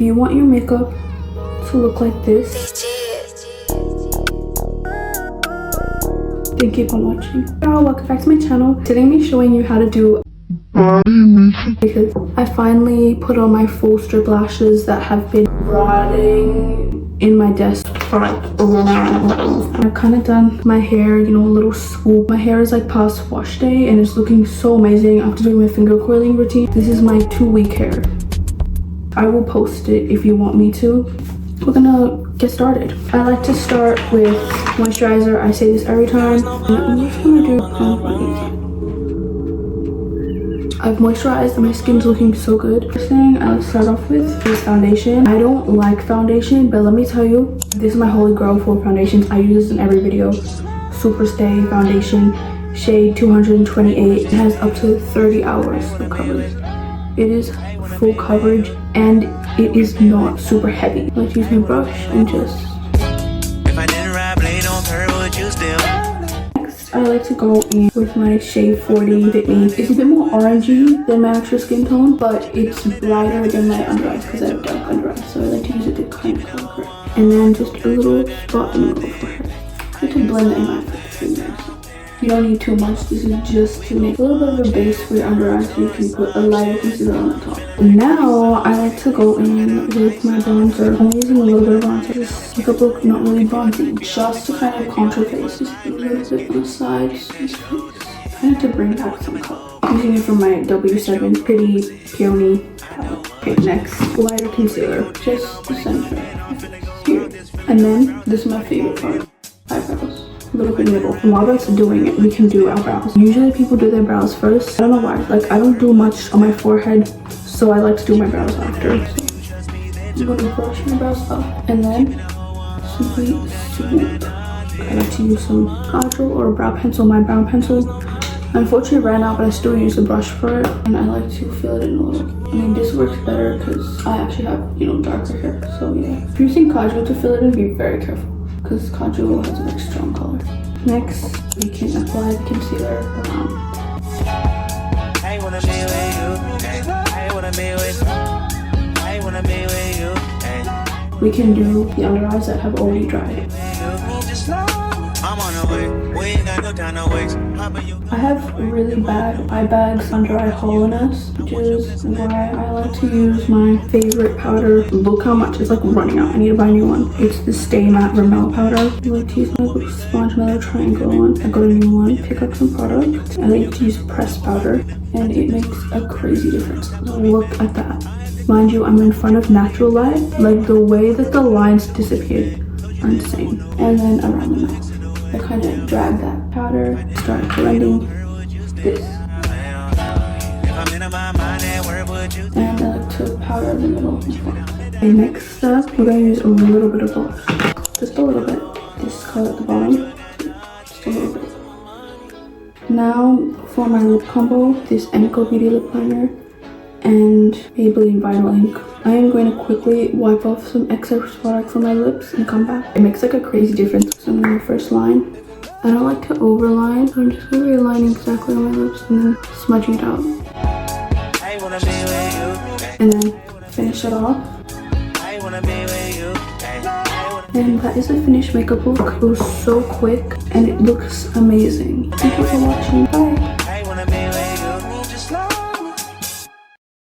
Do you want your makeup to look like this? Then keep on watching. Hello, welcome back to my channel. Today I'm showing you how to do because I finally put on my full strip lashes that have been rotting in my desk for like over an hour. I've kind of done my hair, you know, a little swoop. My hair is like past wash day and it's looking so amazing after doing my finger coiling routine. This is my 2-week hair. I will post it if you want me to. We're gonna get started. I like to start with moisturizer. I say this every time. I'm just gonna do I've moisturized and my skin's looking so good. First thing I like to start off with is foundation. I don't like foundation, but let me tell you, this is my holy grail for foundations. I use this in every video. Super Stay foundation, shade 228. It has up to 30 hours of coverage. It is full coverage and it is not super heavy. Let's use my brush and just... If I didn't ride blade on her, would you still? Next, I like to go in with my shade 40 Fit Me. It's a bit more orangey than my actual skin tone, but it's brighter than my under eyes because I have dark under eyes, so I like to use it to kind of color correct. And then just a little spot in the middle for her. I like to blend it in my fingers. You don't need too much. This is just to make a little bit of a base for your under eyes so you can put a lighter concealer on the top. Now I like to go in with my bronzer. I'm using a little bit of bronzer. This makeup look not really bronzy, just to kind of contour face. Just a little bit on the sides, kind of to bring back some color. I'm using it from my W7 Pretty Peony palette. Okay, next, lighter concealer, just the center here. And then this is my favorite part, eyebrows. A little bit middle. And while that's doing it, we can do our brows. Usually people do their brows first. I don't know why. Like, I don't do much on my forehead, so I like to do my brows after. So I'm going to brush my brows up and then simply swoop. I like to use some contour or a brow pencil. My brow pencil, unfortunately, ran out, but I still use a brush for it, and I like to fill it in a little. I mean, this works better because I actually have, you know, darker hair. So yeah, if you're using kajal to fill it in, be very careful, because kajal has a very strong color. Next, we can apply the concealer around. I wanna be with you. I wanna be with you. I wanna be with you. We can do the under eyes that have already dried. I'm on the way. We ain't got no time to waste. I have really bad eye bags under eye hollowness, which is why I like to use my favorite powder. Look how much it's like running out. I need to buy a new one. It's the Stay Matte Rimmel powder. I like to use my little sponge, my little triangle one. I got a new one. Pick up some product. I like to use pressed powder, and it makes a crazy difference. Look at that. Mind you, I'm in front of natural light. Like, the way that the lines disappeared are insane. And then around the mouth, I kind of drag that powder, start blending this. And I like to powder the middle as well. Okay, next up, we're going to use a little bit of blush. Just a little bit. This color at the bottom. Just a little bit. Now, for my lip combo, this Enco Beauty Lip Liner and Maybelline Vinyl Ink. I am going to quickly wipe off some excess product from my lips and come back. It makes like a crazy difference. So I'm going to first line. I don't like to overline, so I'm just going to be lining exactly on my lips and then smudging it out. And then finish it off. And that is the finished makeup look. It was so quick and it looks amazing. Thank you for watching. Bye!